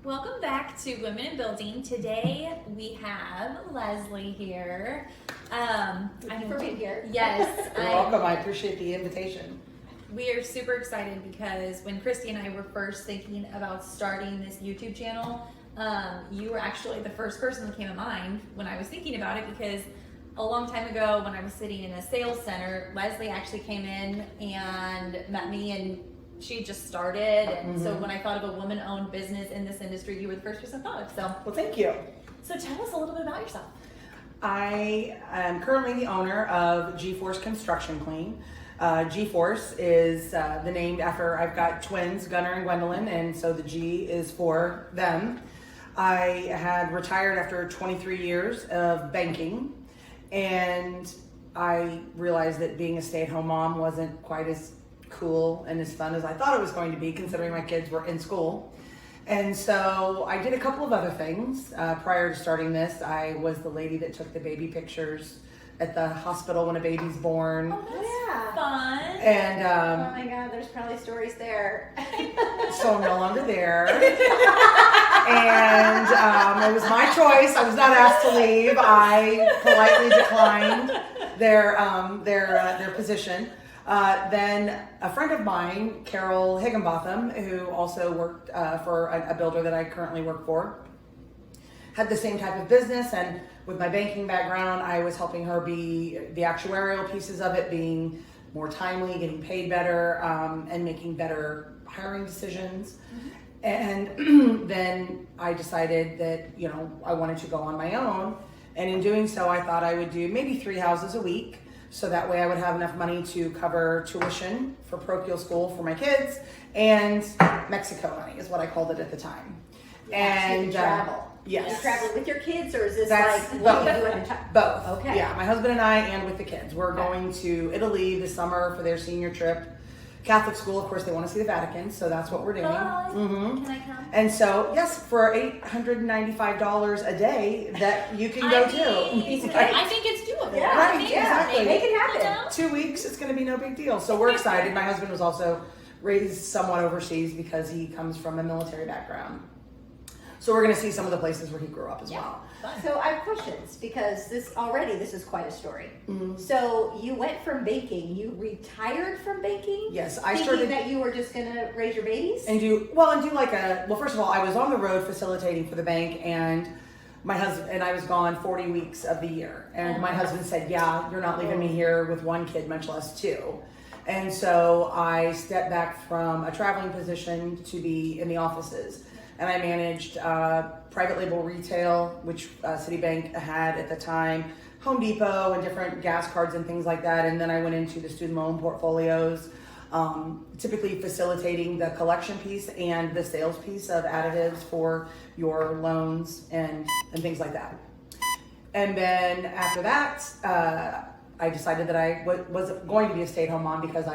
Welcome back to Women in Building. Today we have Leslie here. Thank you for being here. Yes. You're welcome. I appreciate the invitation. We are super excited because when Christy and I were first thinking about starting this YouTube channel, you were actually the first person that came to mind when I was thinking about it, because a long time ago when I was sitting in a sales center, Leslie actually came in and met me, and she just started. And so when I thought of a woman-owned business in this industry, you were the first person I thought of. So, Well, thank you. so tell us a little bit about yourself. I am currently the owner of G-Force Construction Clean. G-Force is the name after I've got twins, Gunnar and Gwendolyn, and so the G is for them. I had retired after 23 years of banking, and I realized that being a stay-at-home mom wasn't quite as cool and as fun as I thought it was going to be, considering my kids were in school. And so I did a couple of other things. Prior to starting this, I was the lady that took the baby pictures at the hospital when a baby's born. Oh, that's Yeah. fun. And Oh my God, there's probably stories there. so I'm no longer there. And it was my choice. I was not asked to leave. I politely declined their position. Then a friend of mine, Carol Higginbotham, who also worked for a builder that I currently work for, had the same type of business, and with my banking background, I was helping her be the actuarial pieces of it, being more timely, getting paid better, and making better hiring decisions. And then I decided that, I wanted to go on my own, and in doing so, I thought I would do maybe 3 houses a week. So that way I would have enough money to cover tuition for parochial school for my kids, and Mexico money is what I called it at the time. And travel. Yes. You travel with your kids, or is this That's like both. what you do at a time? Both. Okay. Yeah, my husband and I, and with the kids. We're Okay. going to Italy this summer for their senior trip. Catholic school, of course, they want to see the Vatican, so that's what we're doing. Can I come? And so, yes, for $895 a day, that you can go I mean, to. I think it's doable. Yeah, Right, I think exactly. Make it happen. You know? 2 weeks, it's going to be no big deal. So we're excited. My husband was also raised somewhat overseas because he comes from a military background. So we're going to see some of the places where he grew up as well. Fun. So I have questions, because this is quite a story. Mhm. So you went from banking, you retired from banking? Yes, I Thinking started that you were just gonna raise your babies? and do first of all, I was on the road facilitating for the bank, and my husband and I was gone 40 weeks of the year. And my husband said, "Yeah, you're not leaving me here with one kid, much less two." And so I stepped back from a traveling position to be in the offices. And I managed private label retail, which Citibank had at the time, Home Depot, and different gas cards and things like that. And then I went into the student loan portfolios, typically facilitating the collection piece and the sales piece of additives for your loans and things like that. And then after that, I decided that I was going to be a stay-at-home mom because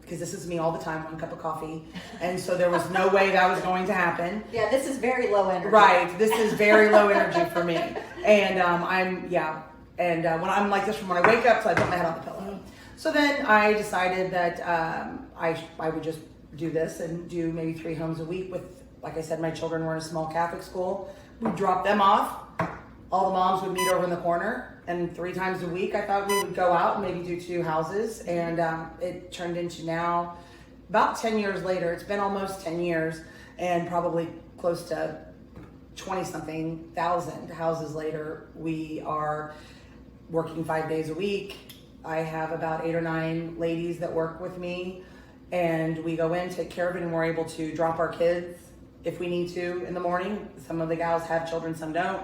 this is me all the time, one cup of coffee. And so there was no way that was going to happen. Yeah, this is very low energy. Right, this is very low energy for me. And when I'm like this from when I wake up, so I put my head on the pillow. So then I decided that I would just do this and do maybe 3 homes a week with, like I said, my children were in a small Catholic school. We'd drop them off. All the moms would meet over in the corner, and 3 times a week I thought we would go out and maybe do 2 houses. And it turned into now, about 10 years later, it's been almost 10 years, and probably close to 20-something thousand houses later, we are working 5 days a week. I have about 8 or 9 ladies that work with me, and we go in, take care of it, and we're able to drop our kids if we need to in the morning. Some of the gals have children, some don't.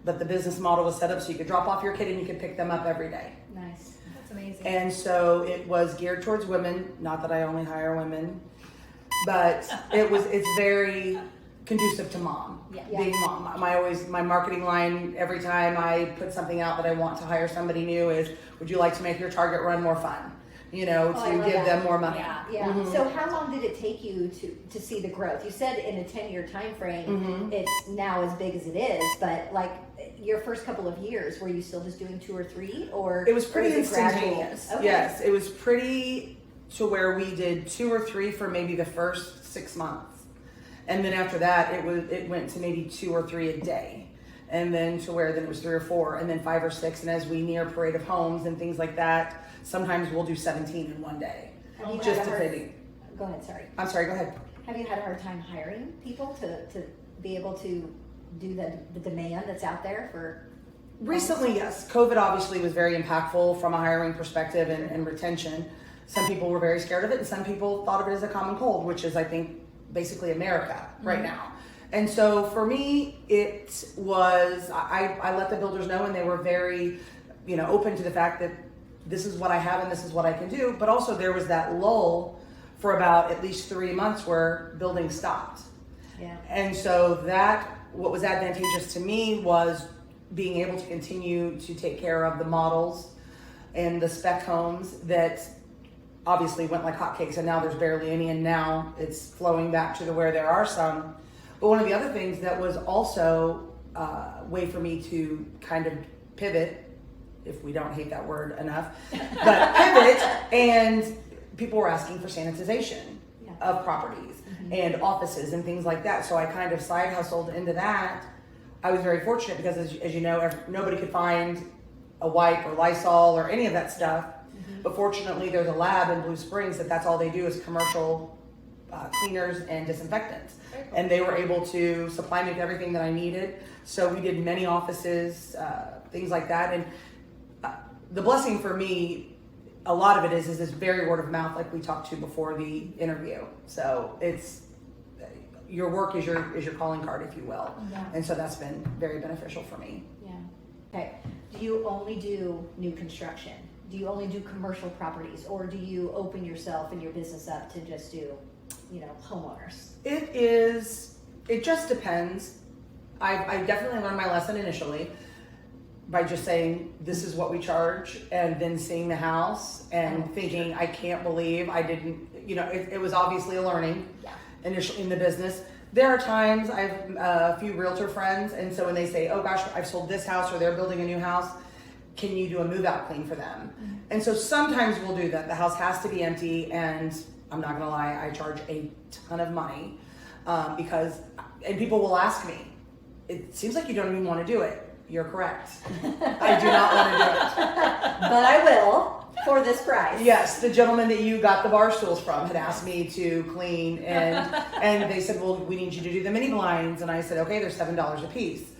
But the business model was set up so you could drop off your kid and you could pick them up every day. Nice. That's amazing. And so it was geared towards women. Not that I only hire women, but it's very conducive to mom. Yeah. Being mom. My marketing line every time I put something out that I want to hire somebody new is, would you like to make your target run more fun? I To love give that. them more money. Yeah. Yeah. Mhm. So how long did it take you to see the growth? You said in a 10-year time frame, it's now as big as it is, but like your first couple of years, were you still just doing 2 or 3, or It was pretty or gradual? instantaneous. Okay. Yes, it was pretty to where we did 2 or 3 for maybe the first 6 months. And then after that, it went to maybe 2 or 3 a day. And then to where then it was 3 or 4, and then 5 or 6. And as we near Parade of Homes and things like that, sometimes we'll do 17 in one day. Have you Just had a hard- depending. Go ahead, sorry. I'm sorry, go ahead. Have you had a hard time hiring people to be able to do the demand that's out there for? Recently, yes. COVID obviously was very impactful from a hiring perspective and retention. Some people were very scared of it, and some people thought of it as a common cold, which is, I think, basically America right now. And so for me, it was, I let the builders know, and they were very, open to the fact that this is what I have and this is what I can do. But also there was that lull for about at least 3 months where building stopped. Yeah. And so what was advantageous to me was being able to continue to take care of the models and the spec homes that obviously went like hotcakes, and now there's barely any, and now it's flowing back to where there are some. But one of the other things that was also a way for me to kind of pivot, if we don't hate that word enough, but pivot, and people were asking for sanitization of properties and offices and things like that. So I kind of side hustled into that. I was very fortunate because, as you know, nobody could find a wipe or Lysol or any of that stuff. But fortunately, there's a lab in Blue Springs that's all they do is commercial cleaners and disinfectants. Very cool. And they were able to supply me with everything that I needed. So we did many offices, things like that. And the blessing for me, a lot of it is this very word of mouth, like we talked to before the interview. So it's your work is your calling card, if you will. Yeah. And so that's been very beneficial for me. Yeah. Okay. Do you only do new construction? Do you only do commercial properties, or do you open yourself and your business up to just do, homeowners? It just depends. I definitely learned my lesson initially by just saying, this is what we charge, and then seeing the house and thinking, I can't believe I didn't, it was obviously a learning initially in the business. There are times I have a few realtor friends, and so when they say, oh gosh, I've sold this house, or they're building a new house, can you do a move out clean for them? And so sometimes we'll do that. The house has to be empty, and I'm not gonna lie, I charge a ton of money because people will ask me, it seems like you don't even want to do it. You're correct. I do not want to do it. But I will for this price. Yes, the gentleman that you got the bar stools from had asked me to clean, and they said, well, we need you to do the mini blinds, and I said, okay, they're $7 a piece.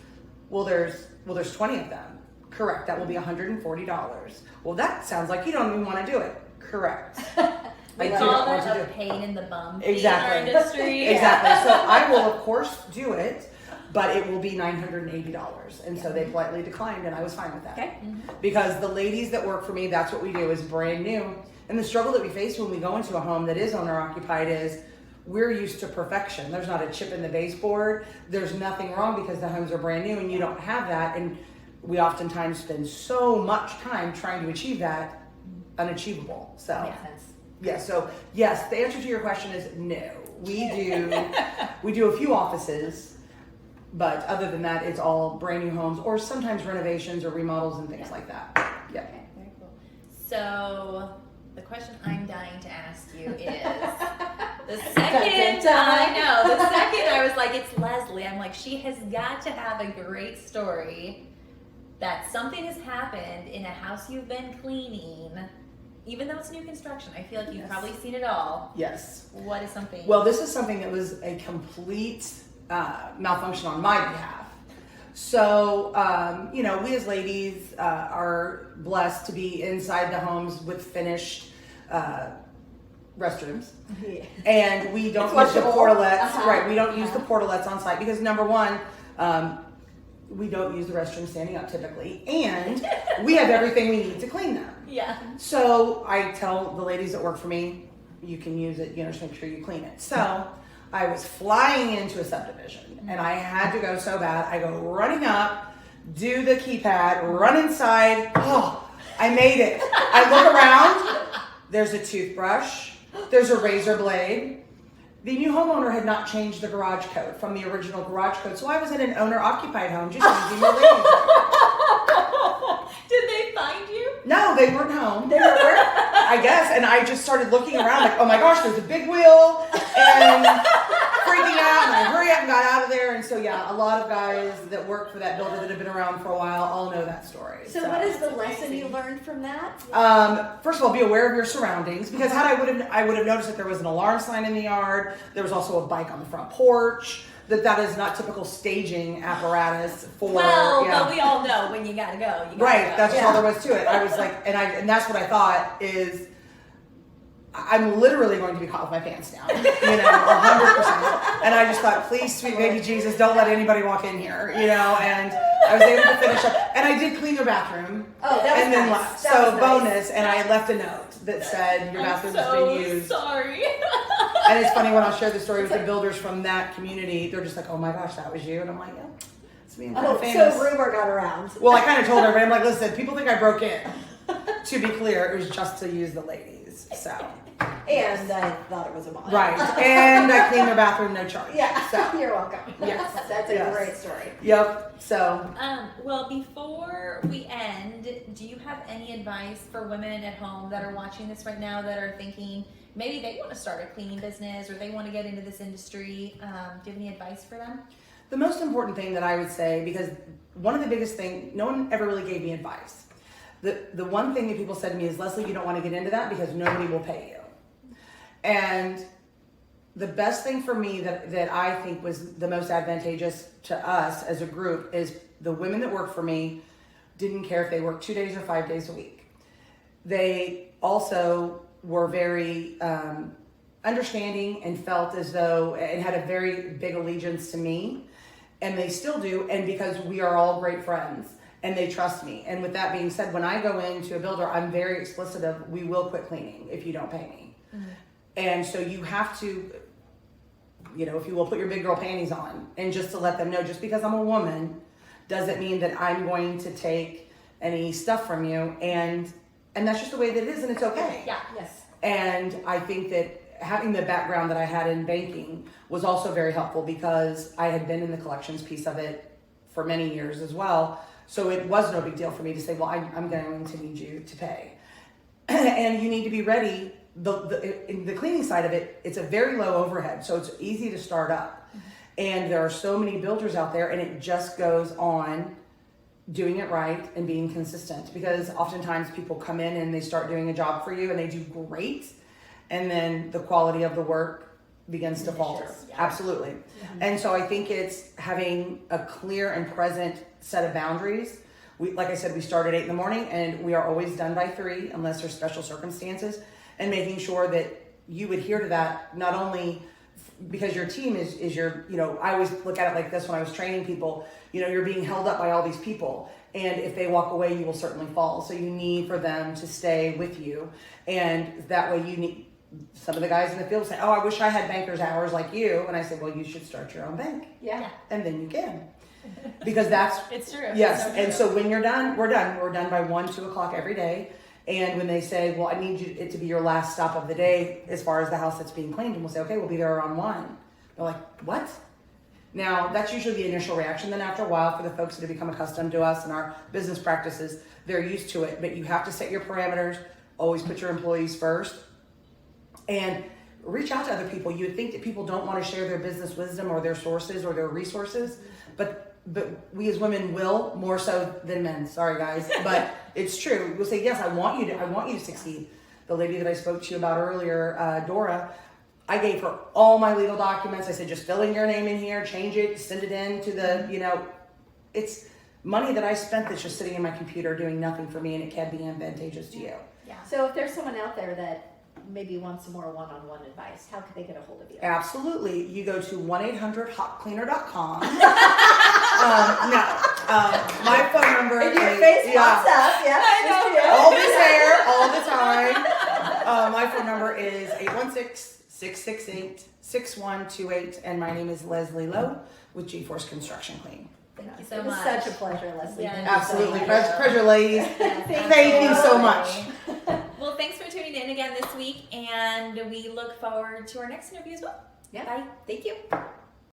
Well, there's 20 of them. Correct. That will be $140. Well, that sounds like you don't even want to do it. Correct. We I do call not want that to a do it. pain in the bum Exactly. in our industry. Exactly. So I will, of course, do it, but it will be $980. And so they politely declined, and I was fine with that. Okay. Because the ladies that work for me, that's what we do, is brand new. And the struggle that we face when we go into a home that is owner occupied is we're used to perfection. There's not a chip in the baseboard. There's nothing wrong because the homes are brand new, and you don't have that. And we oftentimes spend so much time trying to achieve that unachievable. So Makes sense. yeah, so yes, the answer to your question is no. We do a few offices, but other than that, it's all brand new homes or sometimes renovations or remodels and things like that. Yeah. Okay, very cool. So the question I'm dying to ask you is the second I was like, it's Leslie. I'm like, she has got to have a great story that something has happened in a house you've been cleaning. Even though it's new construction, I feel like you've probably seen it all. Yes. What is something? Well, this is something that was a complete malfunction on my behalf. So, we as ladies are blessed to be inside the homes with finished restrooms. Yeah. And we don't use the Flushable. portalets, Uh-huh. right? We don't use the portalets on site because number one, we don't use the restroom standing up typically, and we have everything we need to clean them. Yeah. So I tell the ladies that work for me, you can use it, just make sure you clean it. So I was flying into a subdivision, and I had to go so bad. I go running up, do the keypad, run inside. Oh, I made it. I look around. There's a toothbrush. There's a razor blade. The new homeowner had not changed the garage code from the original garage code, so I was in an owner-occupied home just using the ladies' room. Did they find you? No, they weren't home. They were I guess, and I just started looking around like, oh my gosh, there's a big wheel, and for freaking out and I hurry up and got out of there. And so, yeah, a lot of guys that work for that builder that have been around for a while all know that story. So what is the lesson you learned from that? First of all, be aware of your surroundings, because I would have noticed that there was an alarm sign in the yard. There was also a bike on the front porch. That is not typical staging apparatus for. Well, yeah. but we all know when you gotta go. You gotta Right, go. that's just all there was to it. I was like, and that's what I thought is, I'm literally going to be caught with my pants down, 100%. And I just thought, please, sweet baby Jesus, don't let anybody walk in here, and I was able to finish up. And I did clean their bathroom. Oh, that was and then nice. left. That So was nice. bonus, and I left a note that said your bathroom has been used. Sorry. And it's funny when I'll share the story with the builders from that community, they're just like, oh my gosh, that was you. And I'm like, yeah, it's me. I'm kind of famous. So rumor got around. Well, I kind of told everybody, I'm like, listen, people think I broke in. To be clear, it was just to use the ladies. So. And I thought it was a mod. Right. And I cleaned their bathroom, no charge. Yeah. So. You're welcome. Yes. That's a Yes. great story. Yep. So. Well, before we end, do you have any advice for women at home that are watching this right now that are thinking maybe they want to start a cleaning business or they want to get into this industry? Do you have any advice for them? The most important thing that I would say, because one of the biggest things, no one ever really gave me advice. The one thing that people said to me is, Leslie, you don't want to get into that because nobody will pay you. And the best thing for me that I think was the most advantageous to us as a group is the women that worked for me didn't care if they worked 2 days or 5 days a week. They also were very understanding and felt as though, and had a very big allegiance to me, and they still do, and because we are all great friends. And they trust me. And with that being said, when I go into a builder, I'm very explicit of, we will quit cleaning if you don't pay me. Mm-hmm. And so you have to, if you will, put your big girl panties on, and just to let them know, just because I'm a woman doesn't mean that I'm going to take any stuff from you. And that's just the way that it is, and it's okay. Yeah. Yes. And I think that having the background that I had in banking was also very helpful, because I had been in the collections piece of it for many years as well. So it was no big deal for me to say, well, I'm going to need you to pay. And you need to be ready. In the cleaning side of it, it's a very low overhead, so it's easy to start up. Mm-hmm. And there are so many builders out there, and it just goes on doing it right and being consistent. Because oftentimes people come in and they start doing a job for you and they do great, and then the quality of the work begins to falter. Yeah. Absolutely. Mm-hmm. And so I think it's having a clear and present set of boundaries. Like I said, we start at 8 a.m, and we are always done by 3 unless there's special circumstances, and making sure that you adhere to that, not only because your team is your, I always look at it like this when I was training people, you're being held up by all these people, and if they walk away, you will certainly fall. So you need for them to stay with you, and that way you need. Some of the guys in the field say, oh, I wish I had banker's hours like you. And I say, well, you should start your own bank. Yeah. And then you can. Because that's... It's true. Yes. It's so and true. so when you're done, we're done. We're done by 1, 2 o'clock every day. And when they say, well, I need it to be your last stop of the day as far as the house that's being cleaned, and we'll say, okay, we'll be there around 1. They're like, what? Now, that's usually the initial reaction. Then after a while, for the folks that have become accustomed to us and our business practices, they're used to it. But you have to set your parameters. Always put your employees first. And reach out to other people. You would think that people don't want to share their business wisdom or their sources or their resources, but we as women will, more so than men. Sorry guys, but it's true. We'll say, yes, I want you to succeed. The lady that I spoke to you about earlier, Dora, I gave her all my legal documents. I said, just fill in your name in here, change it, send it in to the, it's money that I spent that's just sitting in my computer doing nothing for me, and it can be advantageous to you. Yeah. So if there's someone out there that maybe want some more one-on-one advice, how could they get a hold of you? Absolutely. You go to 1-800-HotCleaner.com. My phone number And your is... face pops up, yeah. Always there, all the time. My phone number is 816-668-6128, and my name is Leslie Lowe with G-Force Construction Clean. Thank you so It was much. such a pleasure, Leslie. Yeah. Thank you so Absolutely. much. Pleasure, ladies. Thank you so much. Well, thanks for tuning in again this week, and we look forward to our next interview as well. Yeah. Bye. Thank you.